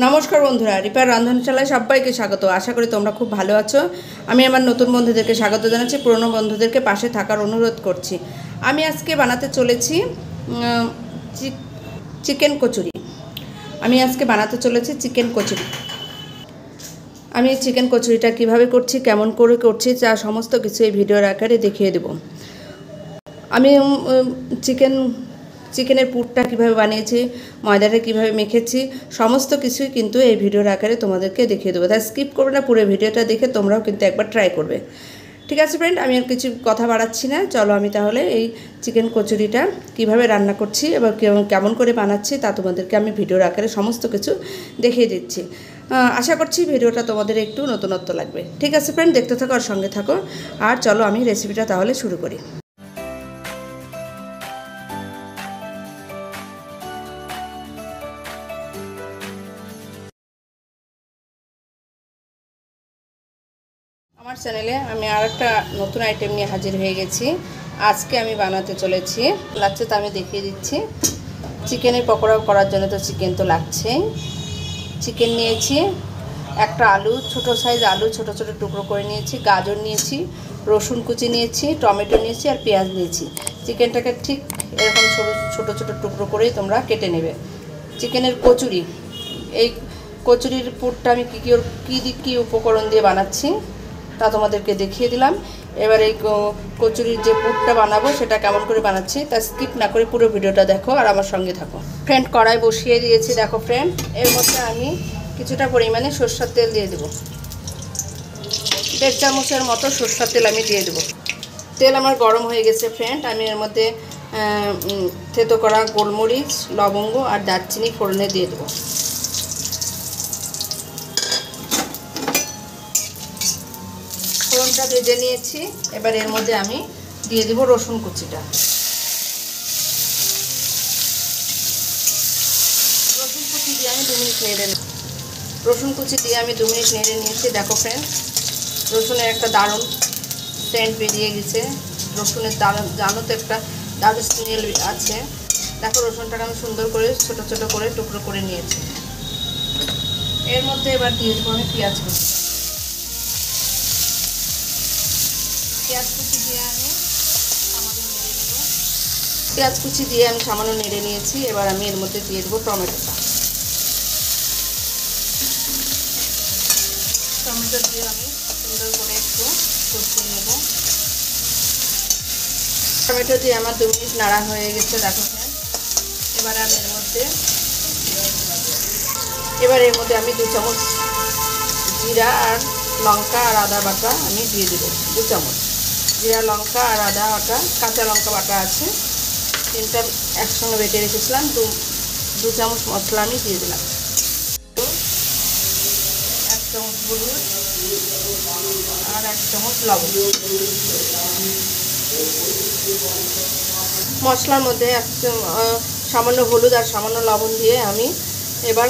নমস্কার বন্ধুরা, রিপার রন্ধনশালায় সবাইকে স্বাগত। আশা করি তোমরা খুব ভালো আছো। আমি আমার নতুন বন্ধুদেরকে স্বাগত জানাচ্ছি, পুরনো বন্ধুদেরকে পাশে থাকার অনুরোধ করছি। আমি আজকে বানাতে চলেছি চিকেন কচুরি। আমি চিকেন কচুরিটা কিভাবে করছি, কেমন করে করছি, যা সমস্ত কিছু এই ভিডিওর আকারে দেখিয়ে দেব। আমি চিকেনের পুরটা কীভাবে বানিয়েছি, ময়দাটা কীভাবে মেখেছি, সমস্ত কিছুই কিন্তু এই ভিডিওর আকারে তোমাদেরকে দেখিয়ে দেবো। তাই স্কিপ করবে না, পুরো ভিডিওটা দেখে তোমরাও কিন্তু একবার ট্রাই করবে। ঠিক আছে ফ্রেন্ড, আমি আর কিছু কথা বাড়াচ্ছি না, চলো আমি তাহলে এই চিকেন কচুরিটা কিভাবে রান্না করছি এবার কেমন করে বানাচ্ছি তা তোমাদেরকে আমি ভিডিওর আকারে সমস্ত কিছু দেখিয়ে দিচ্ছি। আশা করছি ভিডিওটা তোমাদের একটু নতুনত্ব লাগবে। ঠিক আছে ফ্রেন্ড, দেখতে থাকো আর সঙ্গে থাকো। আর চলো আমি রেসিপিটা তাহলে শুরু করি। আমার চ্যানেলে আমি আর একটা নতুন আইটেম নিয়ে হাজির হয়ে গেছি। আজকে আমি বানাতে চলেছি, লাগছে তো আমি দেখিয়ে দিচ্ছি। চিকেনের পকোড়া করার জন্য তো চিকেন তো লাগছেই। চিকেন নিয়েছি, একটা আলু, ছোট সাইজ আলু ছোট ছোট টুকরো করে নিয়েছি, গাজর নিয়েছি, রসুন কুচি নিয়েছি, টমেটো নিয়েছি আর পেঁয়াজ নিয়েছি। চিকেনটাকে ঠিক এরকম ছোট ছোট টুকরো করেই তোমরা কেটে নেবে। চিকেনের কচুরি, এই কচুরির পুরটা আমি কী উপকরণ দিয়ে বানাচ্ছি তা তোমাদেরকে দেখিয়ে দিলাম। এবার এই কচুরির যে পুরটা বানাবো সেটা কেমন করে বানাচ্ছি তা স্কিপ না করে পুরো ভিডিওটা দেখো আর আমার সঙ্গে থাকো। ফ্রেন্ড, কড়াই বসিয়ে দিয়েছি, দেখো ফ্রেন্ড। এর মধ্যে আমি কিছুটা পরিমাণে সরষের তেল দিয়ে দেবো। 1.5 চামচের মতো সরষের তেল আমি দিয়ে দেবো। তেল আমার গরম হয়ে গেছে ফ্রেন্ড। আমি এর মধ্যে থেতো করা গোলমরিচ, লবঙ্গ আর দারচিনি ফোড়নে দিয়ে দেবো। ফোড়নটা ভেজে নিয়েছি, এবার এর মধ্যে আমি দিয়ে দেবো রসুন কুচিটা। রসুন কুচি দিয়ে আমি 2 মিনিট নেড়ে নিয়েছি। দেখো ফ্রেন্ড, রসুনের একটা দারুণ সেন্ট বেরিয়ে গেছে। রসুনের জানো তো একটা দারুণ স্মেল আছে। দেখো রসুনটাকে আমি সুন্দর করে ছোট ছোট করে টুকরো করে নিয়েছি। এর মধ্যে এবার দিয়ে দেবো আমি পেঁয়াজ কুচি। পেঁয়াজ কুচি দিয়ে আমি সামান্য নেড়ে নিয়েছি। এবার আমি এর মধ্যে দিয়ে দেবো টমেটোটা। টমেটো দিয়ে আমি সুন্দর করে একটু কষিয়ে নেব। টমেটো দিয়ে আমার 2 মিনিট নাড়া হয়ে গেছে, দেখো ফ্রেন্ড। এবার এর মধ্যে আমি 2 চামচ জিরা আর লঙ্কা আর আদা বাটা আমি দিয়ে দেবো। 2 চামচ জিরা, লঙ্কা আর আদা বাটা, কাঁচা লঙ্কা বাটা আছে, 3টা একসঙ্গে বেটে রেখেছিলাম। 2 চামচ মশলা আমি দিয়ে দিলাম। 1 চামচ হলুদ আর 1 চামচ লবণ। মশলার মধ্যে সামান্য হলুদ আর সামান্য লবণ দিয়ে আমি এবার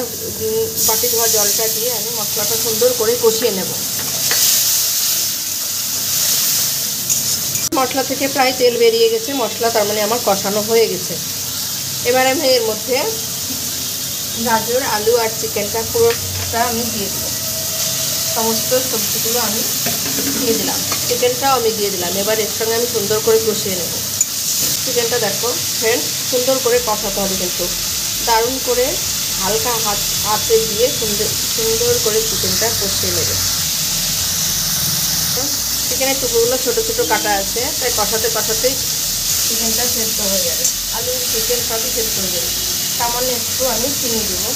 বাটি ধোয়া জলটা দিয়ে আমি মশলাটা সুন্দর করে কষিয়ে নেব। মশলা থেকে প্রায় তেল বেরিয়ে গেছে, মশলা তার মানে আমার কষানো হয়ে গেছে। এবার আমি এর মধ্যে গাজর, আলু আর চিকেনটা পুরোটা আমি দিয়ে দেবো। সমস্ত সবজিগুলো আমি দিয়ে দিলাম, চিকেনটাও আমি দিয়ে দিলাম। এবার এর সঙ্গে আমি সুন্দর করে কষিয়ে নেব। চিকেনটা দেখো ফ্রেন্ড, সুন্দর করে কষাতে হবে, কিন্তু দারুণ করে হালকা হাতে দিয়ে সুন্দর করে চিকেনটা কষিয়ে নেবে। চিকেনের টুকরোগুলো ছোটো ছোটো কাটা আছে, তাই কষাতেই চিকেনটা সেদ্ধ হয়ে যাবে। আলু, চিকেন সবই সেদ্ধ হয়ে যাবে। সামান্য একটু আমি চিনি দেবো।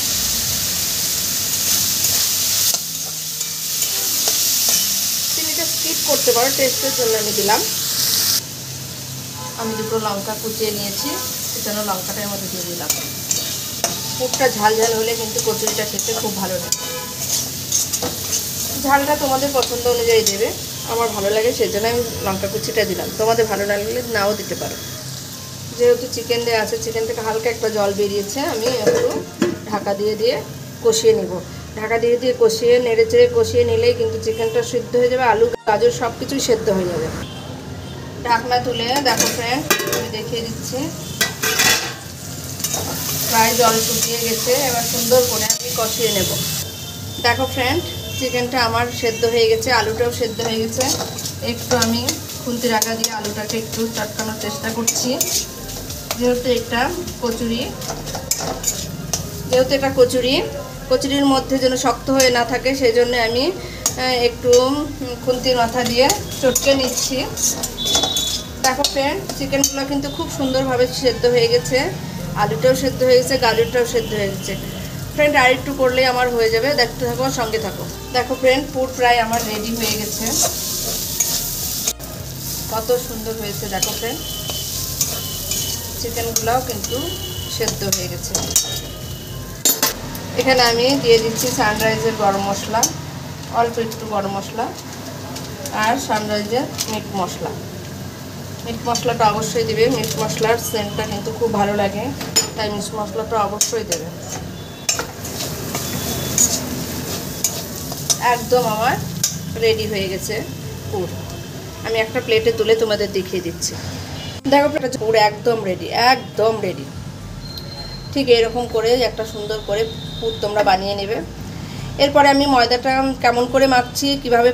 চিনিটা স্কিপ করতে পারো, টেস্টের জন্য আমি দিলাম। আমি 2টো লঙ্কা কুচিয়ে নিয়েছি, কুচানো লঙ্কাটা এর মধ্যে দিয়ে দিলাম। পুরটা ঝাল ঝাল হলে কিন্তু কচুরিটা খেতে খুব ভালো লাগে। ঝালটা তোমাদের পছন্দ অনুযায়ী দেবে। আমার ভালো লাগে সেজন্য আমি লঙ্কা কুচিটা দিলাম, তোমাদের ভালো না লাগলে নাও দিতে পারো। যেহেতু চিকেন দেওয়া আছে, চিকেন থেকে হালকা একটা জল বেরিয়েছে, আমি একটু ঢাকা দিয়ে কষিয়ে নেব। ঢাকা দিয়ে কষিয়ে নেড়ে চেড়ে কষিয়ে নিলেই কিন্তু চিকেনটা সিদ্ধ হয়ে যাবে, আলু গাজর সব কিছুই সেদ্ধ হয়ে যাবে। ঢাকনা তুলে দেখো ফ্রেন্ড, আমি দেখিয়ে দিচ্ছি। প্রায় জল শুকিয়ে গেছে, এবার সুন্দর করে আমি কষিয়ে নেব। দেখো ফ্রেন্ড, চিকেনটা আমার সেদ্ধ হয়ে গেছে, আলুটাও সেদ্ধ হয়ে গেছে। একটু আমি খুন্তির আঁকা দিয়ে আলুটাকে একটু চটকানোর চেষ্টা করছি। যেহেতু এটা কচুরির মধ্যে যেন শক্ত হয়ে না থাকে, সেই জন্য আমি একটু খুন্তির মাথা দিয়ে চটকে নিচ্ছি। দেখো ফ্রেন্ড, চিকেনগুলো কিন্তু খুব সুন্দরভাবে সেদ্ধ হয়ে গেছে, আলুটাও সেদ্ধ হয়ে গেছে, গাজরটাও সেদ্ধ হয়ে গেছে। ফ্রেন্ড, আর একটু করলেই আমার হয়ে যাবে, দেখতে থাকো, সঙ্গে থাকো। দেখো ফ্রেন্ড, পুর প্রায় আমার রেডি হয়ে গেছে। কত সুন্দর হয়েছে দেখো ফ্রেন্ড, চিকেনগুলোও কিন্তু সেদ্ধ হয়ে গেছে। এখানে আমি দিয়ে দিচ্ছি সানরাইজের গরম মশলা, অল্প একটু গরম মশলা, আর সানরাইজের মিট মশলা। মিট মশলাটা অবশ্যই দেবে, মিট মশলার সেন্টটা কিন্তু খুব ভালো লাগে, তাই মিট মশলাটা অবশ্যই দেবে। একদম আমার রেডি হয়ে গেছে পুর। আমি একটা প্লেটে তুলে তোমাদের দেখিয়ে দিচ্ছি। দেখো পুর একদম রেডি, একদম রেডি। ঠিক এরকম করে একটা সুন্দর করে পুর তোমরা বানিয়ে নেবে। এরপরে আমি ময়দাটা কেমন করে মাখছি, কীভাবে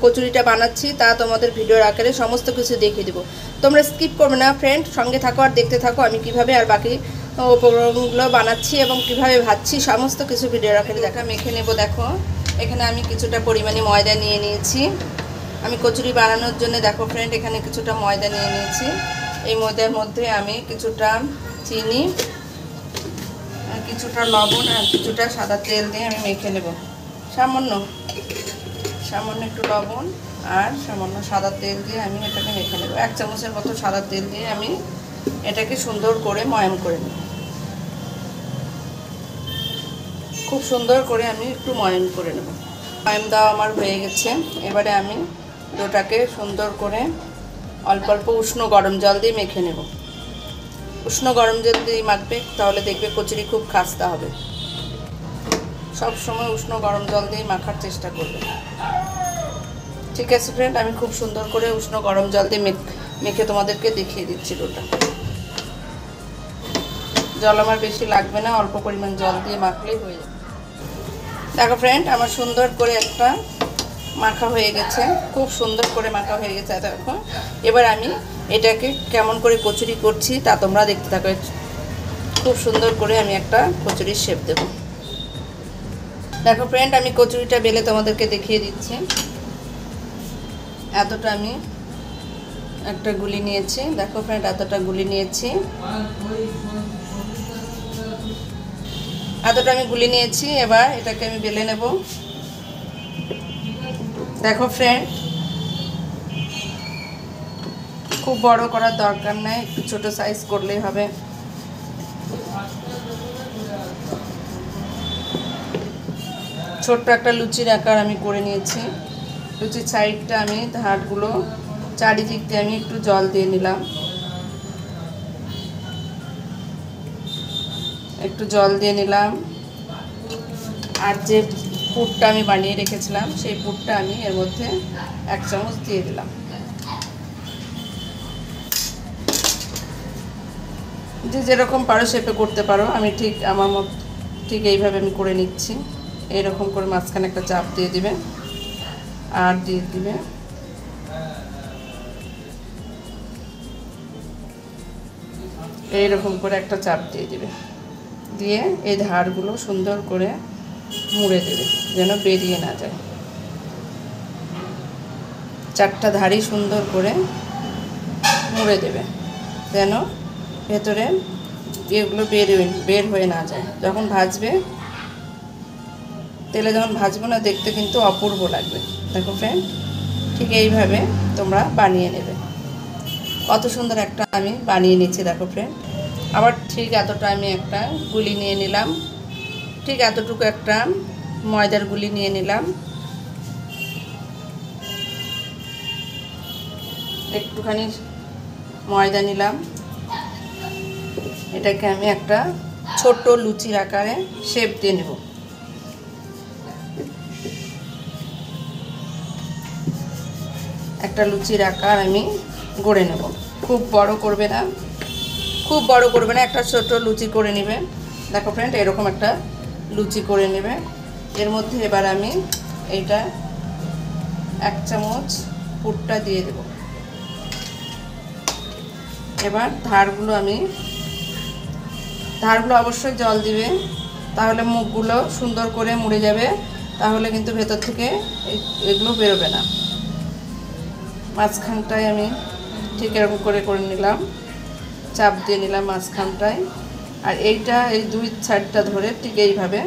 কচুরিটা বানাচ্ছি, তা তোমাদের ভিডিওর আকারে সমস্ত কিছু দেখিয়ে দেবো। তোমরা স্কিপ করবে না ফ্রেন্ড, সঙ্গে থাকো আর দেখতে থাকো আমি কিভাবে আর বাকি উপকরণগুলো বানাচ্ছি এবং কিভাবে ভাজছি, সমস্ত কিছু ভিডিওর আকারে দেখা মেখে নেব। দেখো এখানে আমি কিছুটা পরিমাণে ময়দা নিয়ে নিয়েছি। আমি কচুরি বানানোর জন্য দেখো ফ্রেন্ড এখানে কিছুটা ময়দা নিয়ে নিয়েছি। এই ময়দার মধ্যে আমি কিছুটা চিনি, কিছুটা লবণ আর কিছুটা সাদা তেল দিয়ে আমি মেখে নেব। সামান্য একটু লবণ আর সামান্য সাদা তেল দিয়ে আমি এটাকে মেখে নেব। 1 চামচের মতো সাদা তেল দিয়ে আমি এটাকে সুন্দর করে ময়াম করে নেব। খুব সুন্দর করে আমি একটু ময়াম করে নেব। ময়াম দেওয়া আমার হয়ে গেছে। এবারে আমি ডোটাকে সুন্দর করে অল্প অল্প উষ্ণ গরম জল দিয়ে মেখে নেব। উষ্ণ গরম জল দিয়ে মাখবে, তাহলে দেখবে কচুরি খুব খাস্তা হবে। সব সময় উষ্ণ গরম জল দিয়ে মাখার চেষ্টা করবে। ঠিক আছে ফ্রেন্ড, আমি খুব সুন্দর করে উষ্ণ গরম জল দিয়ে মেখে তোমাদেরকে দেখিয়ে দিচ্ছি ডোটা। জল আমার বেশি লাগবে না, অল্প পরিমাণ জল দিয়ে মাখলেই হয়ে যাবে। দেখো ফ্রেন্ড, আমার সুন্দর করে একটা মাখা হয়ে গেছে, খুব সুন্দর করে মাখা হয়ে গেছে। দেখো এবার আমি এটাকে কেমন করে কচুরি করছি তা তোমরা দেখতে থাকো। খুব সুন্দর করে আমি একটা কচুরির শেপ দেব। দেখো ফ্রেন্ড, আমি কচুরিটা বেলে তোমাদেরকে দেখিয়ে দিচ্ছি। এতটা আমি একটা গুলি নিয়েছি। দেখো ফ্রেন্ড, এতটা গুলি নিয়েছি, এবার এটাকে আমি বেলে নেব। দেখো ফ্রেন্ড, খুব বড় করার দরকার নেই, একটু ছোট সাইজ করলেই হবে। ছোট্ট একটা লুচির আকার আমি করে নিয়েছি। লুচির সাইডটা আমি ধারগুলো চারিদিক দিয়ে আমি একটু জল দিয়ে নিলাম। আর যে পুরটা আমি বানিয়ে রেখেছিলাম সেই পুরটা আমি এর মধ্যে 1 চামচ দিয়ে দিলাম। যে যেরকম পারো শেপে করতে পারো, আমি ঠিক আমার মতো ঠিক এইভাবে আমি করে নিচ্ছি। এইরকম করে মাঝখানে একটা চাপ দিয়ে দিবে আর দিয়ে দিবে এইরকম করে একটা চাপ দিয়ে দিবে, দিয়ে এই ধারগুলো সুন্দর করে মুড়ে দেবে যেন বেরিয়ে না যায়। 4টা ধারই সুন্দর করে মুড়ে দেবে যেন ভেতরে এগুলো বের হয়ে না যায়। যখন ভাজবে, তেলে যখন ভাজবো না, দেখতে কিন্তু অপূর্ব লাগবে। দেখো ফ্রেন্ড, ঠিক এইভাবে তোমরা বানিয়ে নেবে। কত সুন্দর একটা আমি বানিয়ে নিচ্ছি। দেখো ফ্রেন্ড, আবার ঠিক এতটা আমি একটা গুলি নিয়ে নিলাম, ঠিক এতটুকু একটা ময়দার গুলি নিয়ে নিলাম। একটুখানি ময়দা নিলাম, এটাকে আমি একটা ছোট লুচির আকারে শেপ দিয়ে নেব। একটা লুচির আকার আমি গড়ে নেব। খুব বড় করবে না, খুব বড় করবে না, একটা ছোট লুচি করে নেবে। দেখো ফ্রেন্ড, এরকম একটা লুচি করে নেবে। এর মধ্যে এবার আমি এইটা 1 চামচ পুরটা দিয়ে দেব। এবার ধারগুলো অবশ্যই জল দিবে, তাহলে মুখগুলো সুন্দর করে মুড়ে যাবে, তাহলে কিন্তু ভেতর থেকে এগুলো বেরোবে না। মাঝখানটায় আমি ঠিক এরকম করে নিলাম, চাপ দিয়ে নিলাম মাঝখানটায়। আর এইটা এই 2 সাইডটা ধরে ঠিক এইভাবে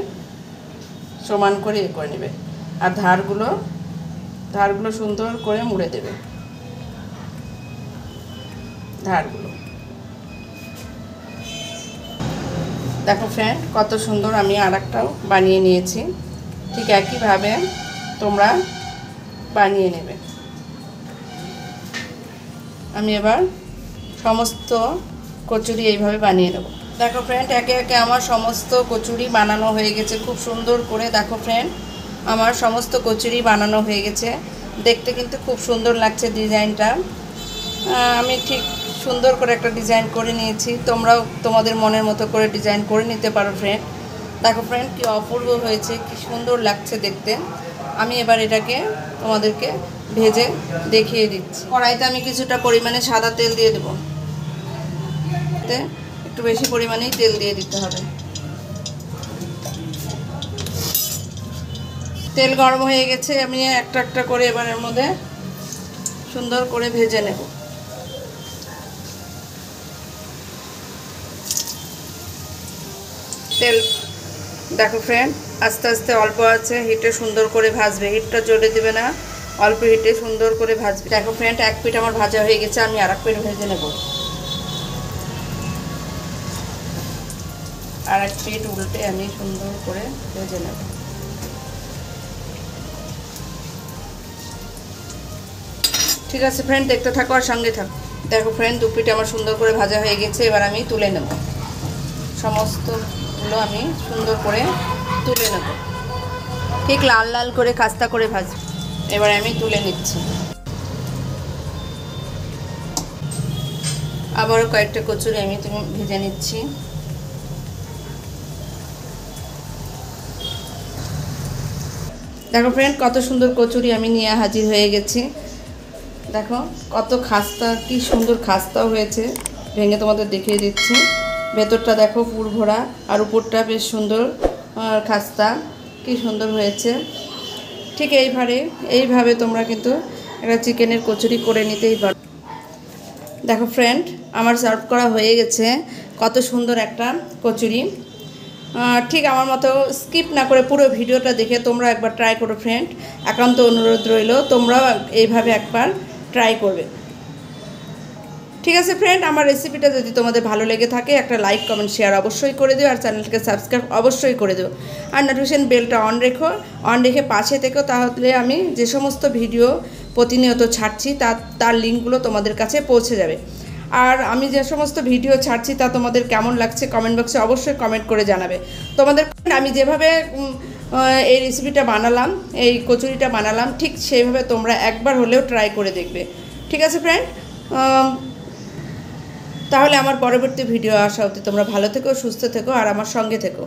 সমান করে করে নেবে। আর ধারগুলো সুন্দর করে মুড়ে দেবে। ধারগুলো দেখো ফ্রেন্ড, কত সুন্দর আমি আরেকটাও বানিয়ে নিয়েছি। ঠিক একইভাবে তোমরা বানিয়ে নেবে। আমি এবার সমস্ত কচুরি এইভাবে বানিয়ে নেব। দেখো ফ্রেন্ড, একে একে আমার সমস্ত কচুরি বানানো হয়ে গেছে খুব সুন্দর করে। দেখো ফ্রেন্ড, আমার সমস্ত কচুরি বানানো হয়ে গেছে। দেখতে কিন্তু খুব সুন্দর লাগছে ডিজাইনটা। আমি ঠিক সুন্দর করে একটা ডিজাইন করে নিয়েছি। তোমরাও তোমাদের মনের মতো করে ডিজাইন করে নিতে পারো ফ্রেন্ড। দেখো ফ্রেন্ড, কি অপূর্ব হয়েছে, কি সুন্দর লাগছে দেখতে। আমি এবার এটাকে তোমাদেরকে ভেজে দেখিয়ে দিচ্ছি। কড়াইতে আমি কিছুটা পরিমাণে সাদা তেল দিয়ে দেবো। একটু বেশি পরিমাণেই তেল দিয়ে দিতে হবে। তেল গরম হয়ে গেছে, আমি একটা একটা করে এবার এর মধ্যে সুন্দর করে ভেজে নেব। তেল দেখো ফ্রেন্ড, আস্তে আস্তে অল্প আছে হিটে সুন্দর করে ভাজবে। হিটটা জ্বলে দেবে না, অল্প হিটে সুন্দর করে ভাজবে। দেখো ফ্রেন্ড, 1 পিঠ আমার ভাজা হয়ে গেছে, আমি আর 1 পিঠ ভেজে নেব। আর 1 পিঠ উল্টে আমি সুন্দর করে ভেজে নেব। ঠিক আছে ফ্রেন্ড, দেখতে থাকো আর সঙ্গে থাকো। দেখো ফ্রেন্ড, 2 পিঠ আমার সুন্দর করে ভাজা হয়ে গেছে। এবার আমি তুলে নেব। সমস্তগুলো আমি সুন্দর করে তুলে নেব, ঠিক লাল লাল করে খাস্তা করে ভাজব। এবার আমি তুলে নিচ্ছি। আবারও কয়েকটা কচুরি আমি ভেজে নিচ্ছি। দেখো ফ্রেন্ড, কত সুন্দর কচুরি আমি নিয়ে হাজির হয়ে গেছি। দেখো কত খাস্তা, কি সুন্দর খাস্তাও হয়েছে। ভেঙে তোমাদের দেখিয়ে দিচ্ছি। ভেতরটা দেখো পুর ভরা, আর উপরটা বেশ সুন্দর খাস্তা, কি সুন্দর হয়েছে। ঠিক এইভাবে তোমরা কিন্তু একটা চিকেনের কচুরি করে নিতেই পারো। দেখো ফ্রেন্ড, আমার সার্ভ করা হয়ে গেছে কত সুন্দর একটা কচুরি। ঠিক আমার মতো স্কিপ না করে পুরো ভিডিওটা দেখে তোমরা একবার ট্রাই করো ফ্রেন্ড। একান্ত অনুরোধ রইল, তোমরাও এইভাবে একবার ট্রাই করবে। ঠিক আছে ফ্রেন্ড, আমার রেসিপিটা যদি তোমাদের ভালো লেগে থাকে একটা লাইক কমেন্ট শেয়ার অবশ্যই করে দিও, আর চ্যানেলটাকে সাবস্ক্রাইব অবশ্যই করে দিও। আর নোটিফিকেশন বেলটা অন রেখে পাশে থেকো, তাহলে আমি যে সমস্ত ভিডিও প্রতিনিয়ত ছাড়ছি তার লিঙ্কগুলো তোমাদের কাছে পৌঁছে যাবে। আর আমি যে সমস্ত ভিডিও ছাড়ছি তা তোমাদের কেমন লাগছে কমেন্ট বক্সে অবশ্যই কমেন্ট করে জানাবে। তোমাদের আমি যেভাবে এই রেসিপিটা বানালাম, এই কচুরিটা বানালাম, ঠিক সেইভাবে তোমরা একবার হলেও ট্রাই করে দেখবে। ঠিক আছে ফ্রেন্ড, তাহলে আমার পরবর্তী ভিডিও আসা অবধি তোমরা ভালো থেকো, সুস্থ থেকো, আর আমার সঙ্গে থেকো।